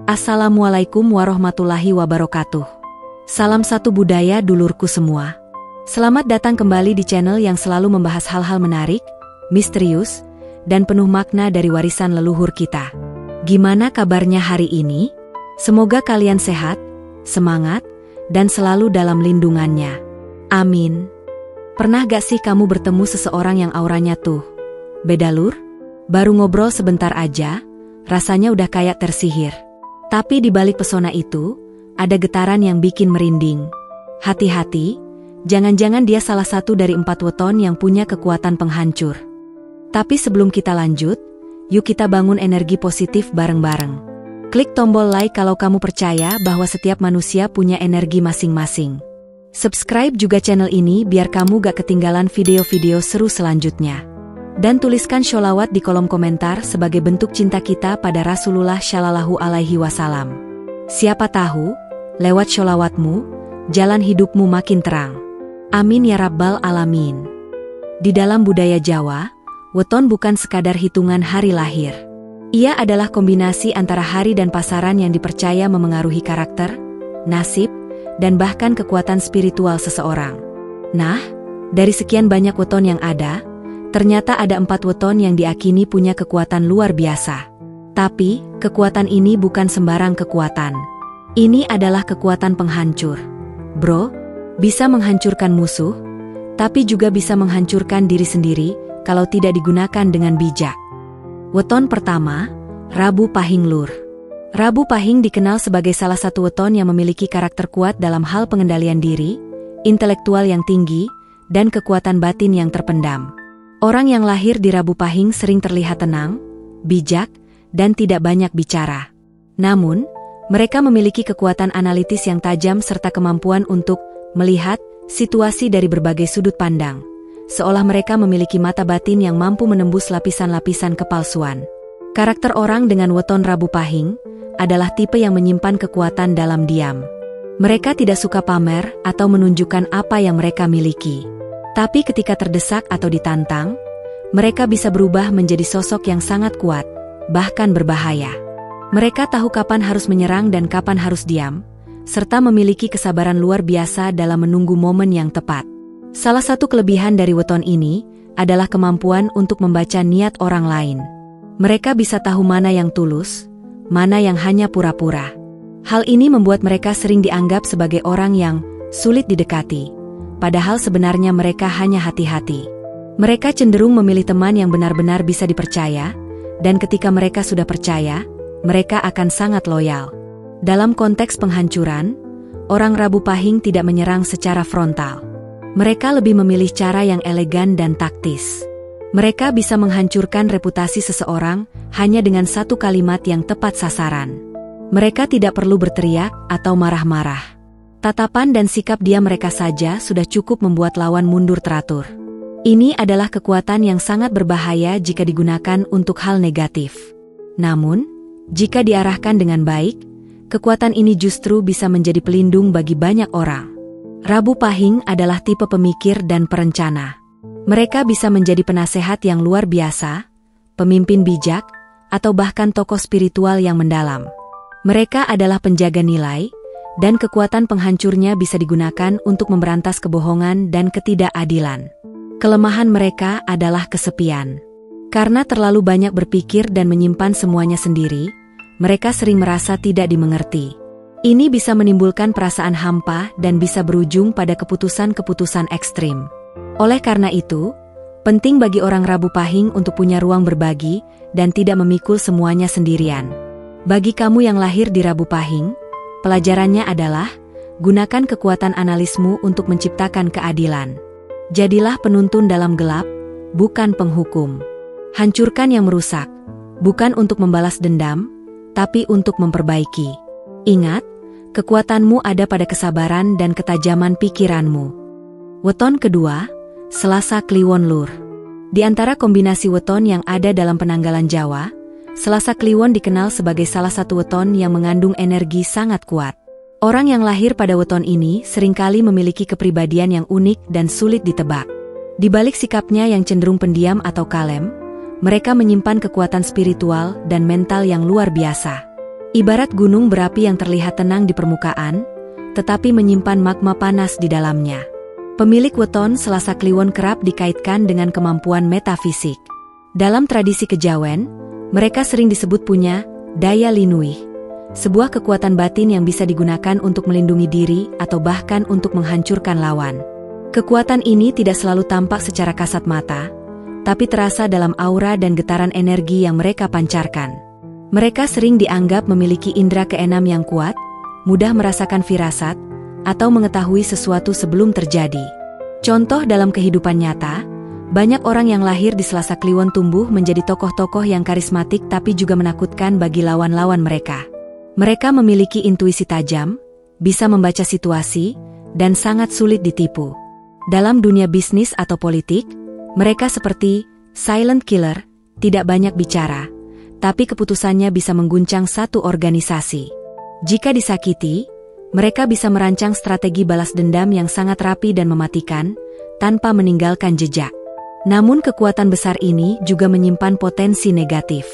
Assalamualaikum warahmatullahi wabarakatuh. Salam satu budaya dulurku semua. Selamat datang kembali di channel yang selalu membahas hal-hal menarik, misterius, dan penuh makna dari warisan leluhur kita. Gimana kabarnya hari ini? Semoga kalian sehat, semangat, dan selalu dalam lindungannya. Amin. Pernah gak sih kamu bertemu seseorang yang auranya tuh beda lur? Baru ngobrol sebentar aja, rasanya udah kayak tersihir. Tapi di balik pesona itu, ada getaran yang bikin merinding. Hati-hati, jangan-jangan dia salah satu dari 4 weton yang punya kekuatan penghancur. Tapi sebelum kita lanjut, yuk kita bangun energi positif bareng-bareng. Klik tombol like kalau kamu percaya bahwa setiap manusia punya energi masing-masing. Subscribe juga channel ini biar kamu gak ketinggalan video-video seru selanjutnya. Dan tuliskan sholawat di kolom komentar sebagai bentuk cinta kita pada Rasulullah Shallallahu Alaihi Wasallam. Siapa tahu, lewat sholawatmu, jalan hidupmu makin terang. Amin ya Rabbal Alamin. Di dalam budaya Jawa, weton bukan sekadar hitungan hari lahir. Ia adalah kombinasi antara hari dan pasaran yang dipercaya memengaruhi karakter, nasib, dan bahkan kekuatan spiritual seseorang. Nah, dari sekian banyak weton yang ada, ternyata ada 4 weton yang diakini punya kekuatan luar biasa. Tapi, kekuatan ini bukan sembarang kekuatan. Ini adalah kekuatan penghancur. Bro, bisa menghancurkan musuh, tapi juga bisa menghancurkan diri sendiri kalau tidak digunakan dengan bijak. Weton pertama, Rabu Pahing Lur. Rabu Pahing dikenal sebagai salah satu weton yang memiliki karakter kuat dalam hal pengendalian diri, intelektual yang tinggi, dan kekuatan batin yang terpendam. Orang yang lahir di Rabu Pahing sering terlihat tenang, bijak, dan tidak banyak bicara. Namun, mereka memiliki kekuatan analitis yang tajam serta kemampuan untuk melihat situasi dari berbagai sudut pandang, seolah mereka memiliki mata batin yang mampu menembus lapisan-lapisan kepalsuan. Karakter orang dengan weton Rabu Pahing adalah tipe yang menyimpan kekuatan dalam diam. Mereka tidak suka pamer atau menunjukkan apa yang mereka miliki. Tapi ketika terdesak atau ditantang, mereka bisa berubah menjadi sosok yang sangat kuat, bahkan berbahaya. Mereka tahu kapan harus menyerang dan kapan harus diam, serta memiliki kesabaran luar biasa dalam menunggu momen yang tepat. Salah satu kelebihan dari weton ini adalah kemampuan untuk membaca niat orang lain. Mereka bisa tahu mana yang tulus, mana yang hanya pura-pura. Hal ini membuat mereka sering dianggap sebagai orang yang sulit didekati. Padahal sebenarnya mereka hanya hati-hati. Mereka cenderung memilih teman yang benar-benar bisa dipercaya, dan ketika mereka sudah percaya, mereka akan sangat loyal. Dalam konteks penghancuran, orang Rabu Pahing tidak menyerang secara frontal. Mereka lebih memilih cara yang elegan dan taktis. Mereka bisa menghancurkan reputasi seseorang hanya dengan satu kalimat yang tepat sasaran. Mereka tidak perlu berteriak atau marah-marah. Tatapan dan sikap diam mereka saja sudah cukup membuat lawan mundur teratur. Ini adalah kekuatan yang sangat berbahaya jika digunakan untuk hal negatif. Namun, jika diarahkan dengan baik, kekuatan ini justru bisa menjadi pelindung bagi banyak orang. Rabu Pahing adalah tipe pemikir dan perencana. Mereka bisa menjadi penasehat yang luar biasa, pemimpin bijak, atau bahkan tokoh spiritual yang mendalam. Mereka adalah penjaga nilai, dan kekuatan penghancurnya bisa digunakan untuk memberantas kebohongan dan ketidakadilan. Kelemahan mereka adalah kesepian. Karena terlalu banyak berpikir dan menyimpan semuanya sendiri, mereka sering merasa tidak dimengerti. Ini bisa menimbulkan perasaan hampa dan bisa berujung pada keputusan-keputusan ekstrim. Oleh karena itu, penting bagi orang Rabu Pahing untuk punya ruang berbagi dan tidak memikul semuanya sendirian. Bagi kamu yang lahir di Rabu Pahing, pelajarannya adalah, gunakan kekuatan analismu untuk menciptakan keadilan. Jadilah penuntun dalam gelap, bukan penghukum. Hancurkan yang merusak, bukan untuk membalas dendam, tapi untuk memperbaiki. Ingat, kekuatanmu ada pada kesabaran dan ketajaman pikiranmu. Weton kedua, Selasa Kliwon Lur. Di antara kombinasi weton yang ada dalam penanggalan Jawa, Selasa Kliwon dikenal sebagai salah satu weton yang mengandung energi sangat kuat. Orang yang lahir pada weton ini seringkali memiliki kepribadian yang unik dan sulit ditebak. Di balik sikapnya yang cenderung pendiam atau kalem, mereka menyimpan kekuatan spiritual dan mental yang luar biasa. Ibarat gunung berapi yang terlihat tenang di permukaan, tetapi menyimpan magma panas di dalamnya. Pemilik weton Selasa Kliwon kerap dikaitkan dengan kemampuan metafisik. Dalam tradisi kejawen, mereka sering disebut punya daya linuih, sebuah kekuatan batin yang bisa digunakan untuk melindungi diri atau bahkan untuk menghancurkan lawan. Kekuatan ini tidak selalu tampak secara kasat mata, tapi terasa dalam aura dan getaran energi yang mereka pancarkan. Mereka sering dianggap memiliki indera keenam yang kuat, mudah merasakan firasat, atau mengetahui sesuatu sebelum terjadi. Contoh dalam kehidupan nyata, banyak orang yang lahir di Selasa Kliwon tumbuh menjadi tokoh-tokoh yang karismatik tapi juga menakutkan bagi lawan-lawan mereka. Mereka memiliki intuisi tajam, bisa membaca situasi, dan sangat sulit ditipu. Dalam dunia bisnis atau politik, mereka seperti silent killer, tidak banyak bicara, tapi keputusannya bisa mengguncang satu organisasi. Jika disakiti, mereka bisa merancang strategi balas dendam yang sangat rapi dan mematikan, tanpa meninggalkan jejak. Namun kekuatan besar ini juga menyimpan potensi negatif.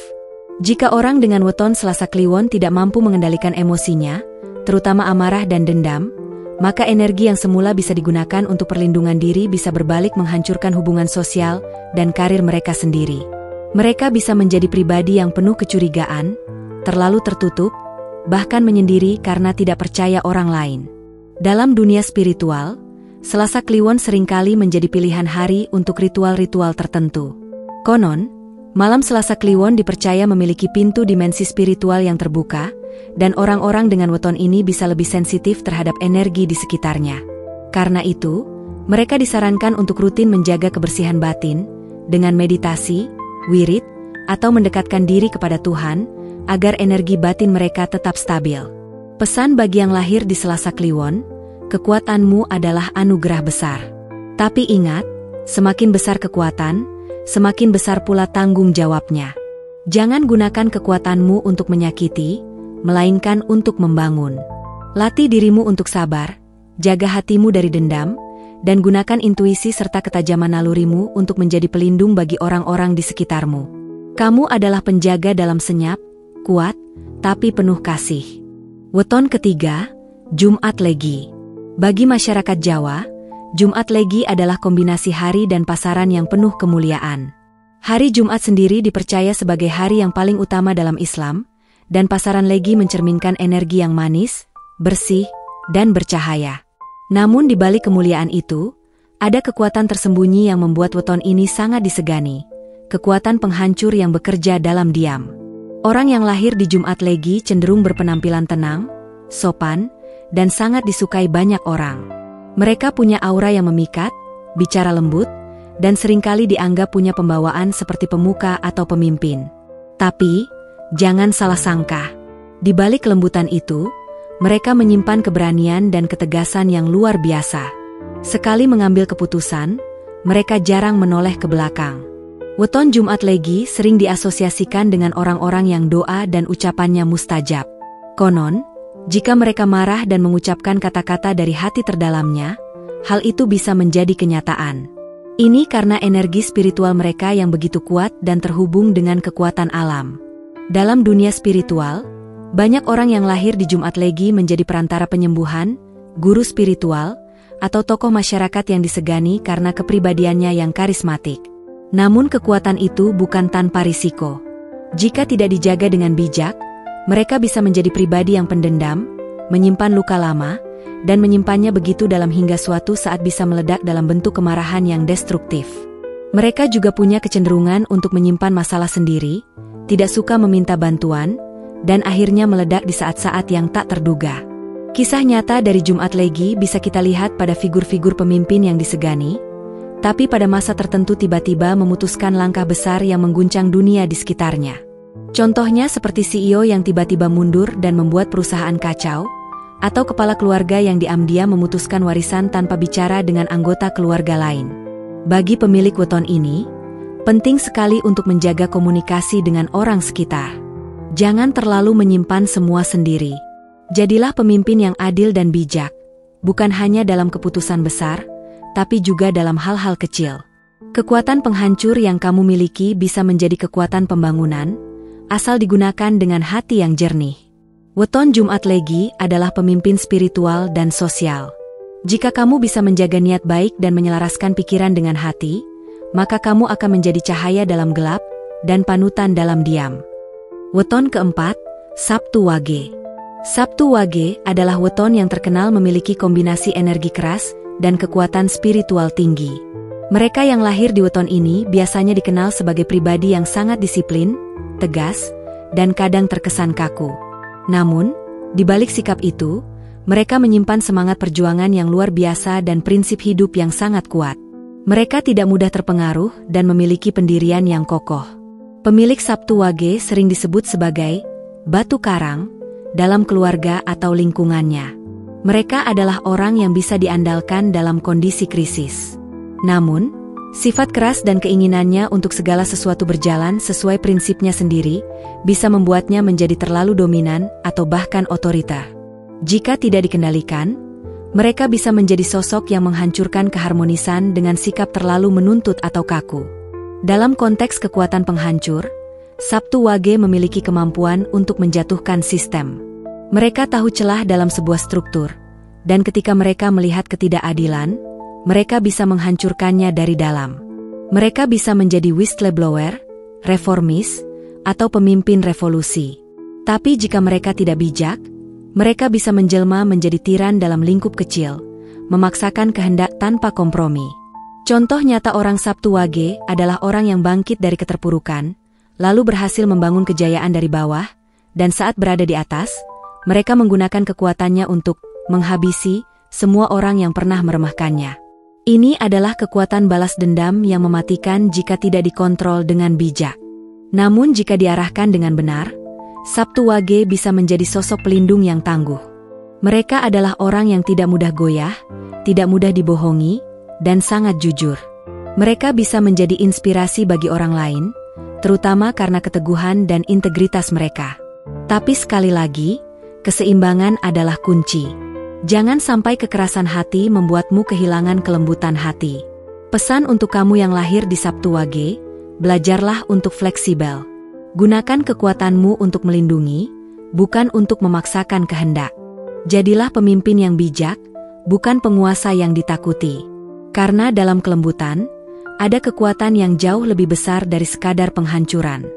Jika orang dengan weton Selasa Kliwon tidak mampu mengendalikan emosinya, terutama amarah dan dendam, maka energi yang semula bisa digunakan untuk perlindungan diri bisa berbalik menghancurkan hubungan sosial dan karir mereka sendiri. Mereka bisa menjadi pribadi yang penuh kecurigaan, terlalu tertutup, bahkan menyendiri karena tidak percaya orang lain. Dalam dunia spiritual, Selasa Kliwon seringkali menjadi pilihan hari untuk ritual-ritual tertentu. Konon, malam Selasa Kliwon dipercaya memiliki pintu dimensi spiritual yang terbuka, dan orang-orang dengan weton ini bisa lebih sensitif terhadap energi di sekitarnya. Karena itu, mereka disarankan untuk rutin menjaga kebersihan batin, dengan meditasi, wirid, atau mendekatkan diri kepada Tuhan, agar energi batin mereka tetap stabil. Pesan bagi yang lahir di Selasa Kliwon, kekuatanmu adalah anugerah besar. Tapi ingat, semakin besar kekuatan, semakin besar pula tanggung jawabnya. Jangan gunakan kekuatanmu untuk menyakiti, melainkan untuk membangun. Latih dirimu untuk sabar, jaga hatimu dari dendam, dan gunakan intuisi serta ketajaman nalurimu untuk menjadi pelindung bagi orang-orang di sekitarmu. Kamu adalah penjaga dalam senyap, kuat, tapi penuh kasih. Weton ketiga, Jumat Legi. Bagi masyarakat Jawa, Jumat Legi adalah kombinasi hari dan pasaran yang penuh kemuliaan. Hari Jumat sendiri dipercaya sebagai hari yang paling utama dalam Islam, dan pasaran Legi mencerminkan energi yang manis, bersih, dan bercahaya. Namun di balik kemuliaan itu, ada kekuatan tersembunyi yang membuat weton ini sangat disegani. Kekuatan penghancur yang bekerja dalam diam. Orang yang lahir di Jumat Legi cenderung berpenampilan tenang, sopan, dan sangat disukai banyak orang. Mereka punya aura yang memikat, bicara lembut, dan seringkali dianggap punya pembawaan seperti pemuka atau pemimpin. Tapi, jangan salah sangka. Di balik kelembutan itu, mereka menyimpan keberanian dan ketegasan yang luar biasa. Sekali mengambil keputusan, mereka jarang menoleh ke belakang. Weton Jumat Legi sering diasosiasikan dengan orang-orang yang doa dan ucapannya mustajab. Konon, jika mereka marah dan mengucapkan kata-kata dari hati terdalamnya, hal itu bisa menjadi kenyataan. Ini karena energi spiritual mereka yang begitu kuat dan terhubung dengan kekuatan alam. Dalam dunia spiritual, banyak orang yang lahir di Jumat Legi menjadi perantara penyembuhan, guru spiritual, atau tokoh masyarakat yang disegani karena kepribadiannya yang karismatik. Namun kekuatan itu bukan tanpa risiko. Jika tidak dijaga dengan bijak, mereka bisa menjadi pribadi yang pendendam, menyimpan luka lama, dan menyimpannya begitu dalam hingga suatu saat bisa meledak dalam bentuk kemarahan yang destruktif. Mereka juga punya kecenderungan untuk menyimpan masalah sendiri, tidak suka meminta bantuan, dan akhirnya meledak di saat-saat yang tak terduga. Kisah nyata dari Jumat Legi bisa kita lihat pada figur-figur pemimpin yang disegani, tapi pada masa tertentu tiba-tiba memutuskan langkah besar yang mengguncang dunia di sekitarnya. Contohnya seperti CEO yang tiba-tiba mundur dan membuat perusahaan kacau, atau kepala keluarga yang diam-diam memutuskan warisan tanpa bicara dengan anggota keluarga lain. Bagi pemilik weton ini, penting sekali untuk menjaga komunikasi dengan orang sekitar. Jangan terlalu menyimpan semua sendiri. Jadilah pemimpin yang adil dan bijak, bukan hanya dalam keputusan besar, tapi juga dalam hal-hal kecil. Kekuatan penghancur yang kamu miliki bisa menjadi kekuatan pembangunan, asal digunakan dengan hati yang jernih. Weton Jumat Legi adalah pemimpin spiritual dan sosial. Jika kamu bisa menjaga niat baik dan menyelaraskan pikiran dengan hati, maka kamu akan menjadi cahaya dalam gelap dan panutan dalam diam. Weton keempat, Sabtu Wage. Sabtu Wage adalah weton yang terkenal memiliki kombinasi energi keras dan kekuatan spiritual tinggi. Mereka yang lahir di weton ini biasanya dikenal sebagai pribadi yang sangat disiplin, tegas, dan kadang terkesan kaku. Namun, di balik sikap itu, mereka menyimpan semangat perjuangan yang luar biasa dan prinsip hidup yang sangat kuat. Mereka tidak mudah terpengaruh dan memiliki pendirian yang kokoh. Pemilik Sabtu Wage sering disebut sebagai batu karang dalam keluarga atau lingkungannya. Mereka adalah orang yang bisa diandalkan dalam kondisi krisis. Namun, sifat keras dan keinginannya untuk segala sesuatu berjalan sesuai prinsipnya sendiri bisa membuatnya menjadi terlalu dominan atau bahkan otoriter. Jika tidak dikendalikan, mereka bisa menjadi sosok yang menghancurkan keharmonisan dengan sikap terlalu menuntut atau kaku. Dalam konteks kekuatan penghancur, Sabtu Wage memiliki kemampuan untuk menjatuhkan sistem. Mereka tahu celah dalam sebuah struktur, dan ketika mereka melihat ketidakadilan, mereka bisa menghancurkannya dari dalam. Mereka bisa menjadi whistleblower, reformis, atau pemimpin revolusi. Tapi jika mereka tidak bijak, mereka bisa menjelma menjadi tiran dalam lingkup kecil, memaksakan kehendak tanpa kompromi. Contoh nyata orang Sabtu Wage adalah orang yang bangkit dari keterpurukan, lalu berhasil membangun kejayaan dari bawah, dan saat berada di atas, mereka menggunakan kekuatannya untuk menghabisi semua orang yang pernah meremehkannya. Ini adalah kekuatan balas dendam yang mematikan jika tidak dikontrol dengan bijak. Namun jika diarahkan dengan benar, Sabtu Wage bisa menjadi sosok pelindung yang tangguh. Mereka adalah orang yang tidak mudah goyah, tidak mudah dibohongi, dan sangat jujur. Mereka bisa menjadi inspirasi bagi orang lain, terutama karena keteguhan dan integritas mereka. Tapi sekali lagi, keseimbangan adalah kunci. Jangan sampai kekerasan hati membuatmu kehilangan kelembutan hati. Pesan untuk kamu yang lahir di Sabtu Wage, belajarlah untuk fleksibel. Gunakan kekuatanmu untuk melindungi, bukan untuk memaksakan kehendak. Jadilah pemimpin yang bijak, bukan penguasa yang ditakuti. Karena dalam kelembutan, ada kekuatan yang jauh lebih besar dari sekadar penghancuran.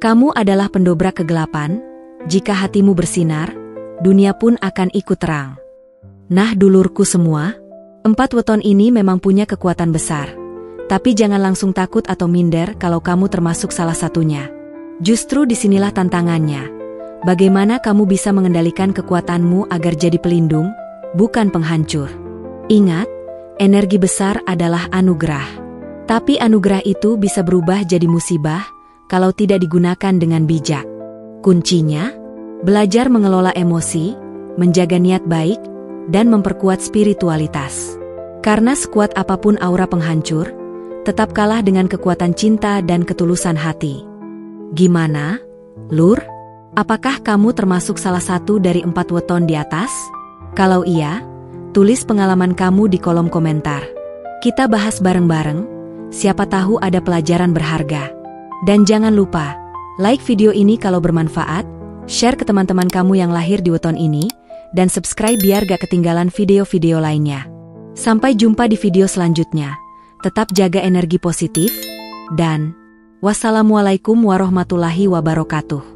Kamu adalah pendobrak kegelapan, jika hatimu bersinar, dunia pun akan ikut terang. Nah dulurku semua, 4 weton ini memang punya kekuatan besar. Tapi jangan langsung takut atau minder kalau kamu termasuk salah satunya. Justru disinilah tantangannya. Bagaimana kamu bisa mengendalikan kekuatanmu agar jadi pelindung, bukan penghancur. Ingat, energi besar adalah anugerah. Tapi anugerah itu bisa berubah jadi musibah kalau tidak digunakan dengan bijak. Kuncinya, belajar mengelola emosi, menjaga niat baik, dan memperkuat spiritualitas. Karena sekuat apapun aura penghancur, tetap kalah dengan kekuatan cinta dan ketulusan hati. Gimana, Lur? Apakah kamu termasuk salah satu dari 4 weton di atas? Kalau iya, tulis pengalaman kamu di kolom komentar. Kita bahas bareng-bareng, siapa tahu ada pelajaran berharga. Dan jangan lupa, like video ini kalau bermanfaat, share ke teman-teman kamu yang lahir di weton ini, dan subscribe biar gak ketinggalan video-video lainnya. Sampai jumpa di video selanjutnya. Tetap jaga energi positif, dan wassalamualaikum warahmatullahi wabarakatuh.